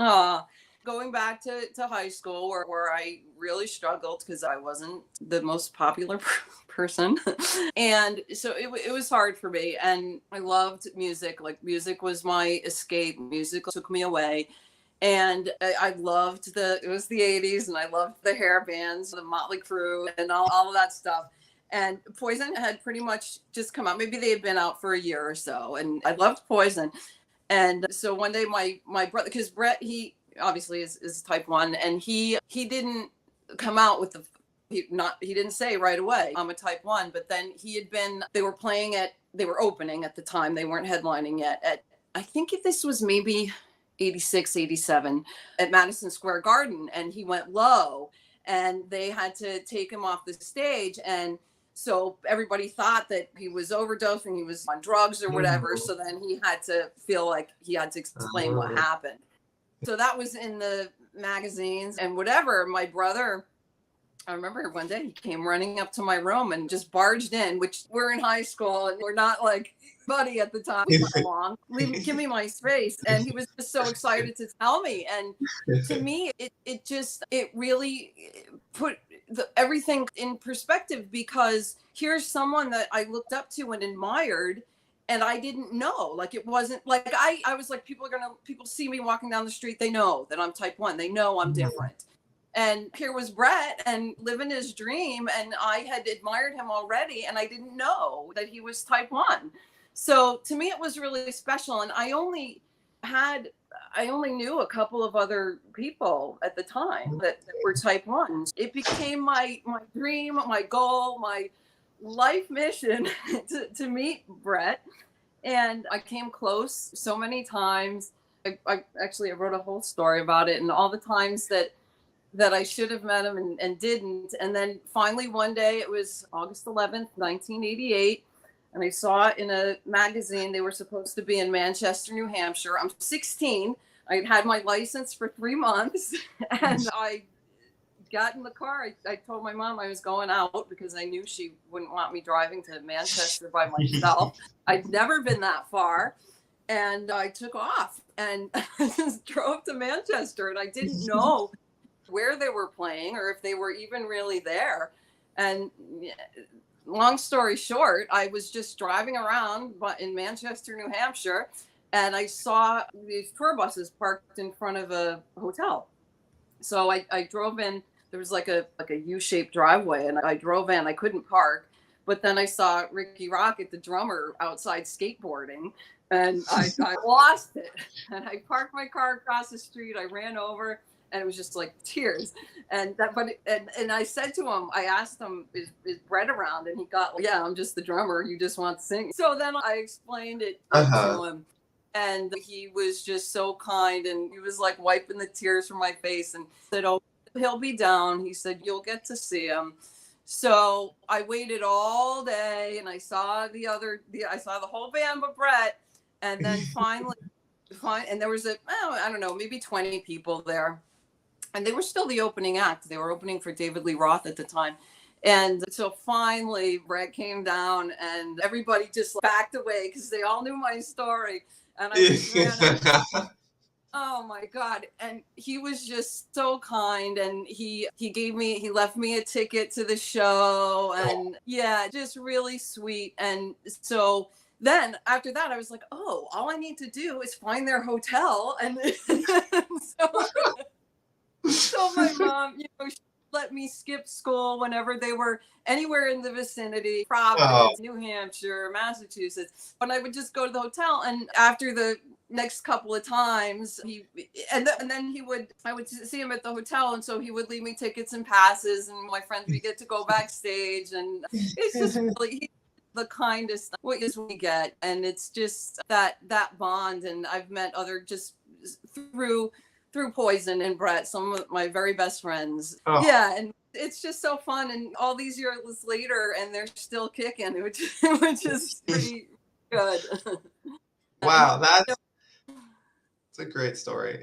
Uh, Going back to high school where I really struggled because I wasn't the most popular person. And so it was hard for me. And I loved music. Like music was my escape. Music took me away. And I loved it was the 80s and I loved the hair bands, the Motley Crue and all of that stuff. And Poison had pretty much just come out. Maybe they had been out for a year or so. And I loved Poison. And so one day my brother, because Brett, he obviously is type 1, and he didn't come out with he didn't say right away I'm a type 1, but then they were opening at the time, they weren't headlining yet, at I think if this was maybe 86, 87, at Madison Square Garden, and he went low and they had to take him off the stage. And so everybody thought that he was overdosing, he was on drugs or whatever. Mhm. So then he had to feel like he had to explain what happened. So that was in the magazines and whatever. My brother, I remember one day he came running up to my room and just barged in, which we're in high school and we're not like buddy at the time. Come on, give me my space. And he was just so excited to tell me. And to me, it really put everything in perspective, because here's someone that I looked up to and admired, and I didn't know. Like it wasn't like I was like, people see me walking down the street, they know that I'm type 1, they know I'm different. And here was Brett and living his dream, and I had admired him already, and I didn't know that he was type 1. So to me it was really special. And I only knew a couple of other people at the time that were type 1s. It became my dream, my goal, my life mission to meet Brett. And I came close so many times. I actually I wrote a whole story about it and all the times that I should have met him and didn't. And then finally one day, it was August 11th, 1988. And I saw it in a magazine. They were supposed to be in Manchester, New Hampshire. I'm 16. I had had my license for 3 months. And I got in the car. I told my mom I was going out because I knew she wouldn't want me driving to Manchester by myself. I'd never been that far. And I took off and just drove to Manchester. And I didn't know where they were playing or if they were even really there. And long story short, I was just driving around in Manchester, New Hampshire, and I saw these tour buses parked in front of a hotel. So I drove in. There was like a U-shaped driveway, and I drove in. I couldn't park, but then I saw Ricky Rocket, the drummer, outside skateboarding, and I lost it. And I parked my car across the street. I ran over, and it was just like tears. And I said to him, I asked him, is Brett around? And he got, yeah, I'm just the drummer. You just want to sing. So then I explained it to him. And he was just so kind, and he was like wiping the tears from my face and said, oh, he'll be down. He said, you'll get to see him. So I waited all day, and I saw I saw the whole band but Brett. And then finally, and there was I don't know, maybe 20 people there. And they were still the opening act. They were opening for David Lee Roth at the time. And so finally, Brett came down, and everybody just backed away because they all knew my story. And I just ran up. Oh my God. And he was just so kind. And he left me a ticket to the show. And yeah, just really sweet. And so then after that, I was like, oh, all I need to do is find their hotel. And so my mom, she let me skip school whenever they were anywhere in the vicinity, Providence, New Hampshire, Massachusetts. And I would just go to the hotel. And after the next couple of times, I would see him at the hotel. And so he would leave me tickets and passes, and my friends would get to go backstage. And it's just really the kindest what we get. And it's just that bond. And I've met other just through Poison and Brett, some of my very best friends. Oh. Yeah, and it's just so fun. And all these years later, and they're still kicking, which is pretty good. Wow, that's a great story.